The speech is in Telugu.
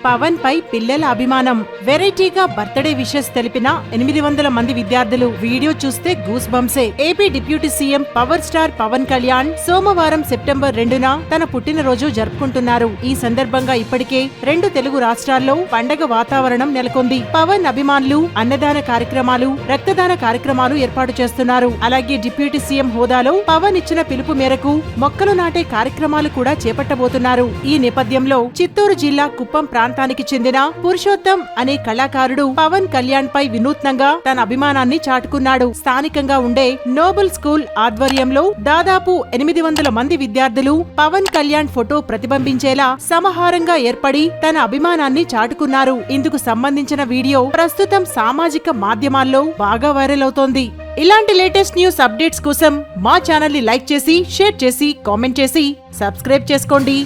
పవన్ పై పిల్లల అభిమానం. వెరైటీగా బర్త్డే విషెస్ తెలిపిన 800 మంది విద్యార్థులు. వీడియో చూస్తే గూస్ బంప్సే. AP deputy CM power star Pawan Kalyan సోమవారం సెప్టెంబర్ 2న తన పుట్టినరోజు జరుపుకుంటున్నారు. ఈ సందర్భంగా ఇప్పటికే 2 తెలుగు రాష్ట్రాల్లో పండగ వాతావరణం నెలకొంది. పవన్ అభిమానులు అన్నదాన కార్యక్రమాలు, రక్తదాన కార్యక్రమాలు ఏర్పాటు చేస్తున్నారు. అలాగే డిప్యూటీ సీఎం హోదాలో పవన్ ఇచ్చిన పిలుపు మేరకు మొక్కలు నాటే కార్యక్రమాలు కూడా చేపట్టబోతున్నారు. ఈ నేపథ్యంలో చిత్తూరు జిల్లా కుప్పం ప్రాంతానికి చెందిన పురుషోత్తం అనే కళాకారుడు పవన్ కళ్యాణ్ పై వినూత్నంగా తన అభిమానాన్ని చాటుకున్నాడు. స్థానికంగా ఉండే నోబుల్ స్కూల్ ఆధ్వర్యంలో దాదాపు 800 మంది విద్యార్థులు పవన్ కళ్యాణ్ ఫోటో ప్రతిబింబించేలా సమహారంగా ఏర్పడి తన అభిమానాన్ని చాటుకున్నారు. ఇందుకు సంబంధించిన వీడియో ప్రస్తుతం సామాజిక మాధ్యమాల్లో బాగా వైరల్ అవుతోంది. ఇలాంటి లేటెస్ట్ న్యూస్ అప్డేట్స్ కోసం మా ఛానల్ ని లైక్ చేసి, షేర్ చేసి, కామెంట్ చేసి సబ్స్క్రైబ్ చేసుకోండి.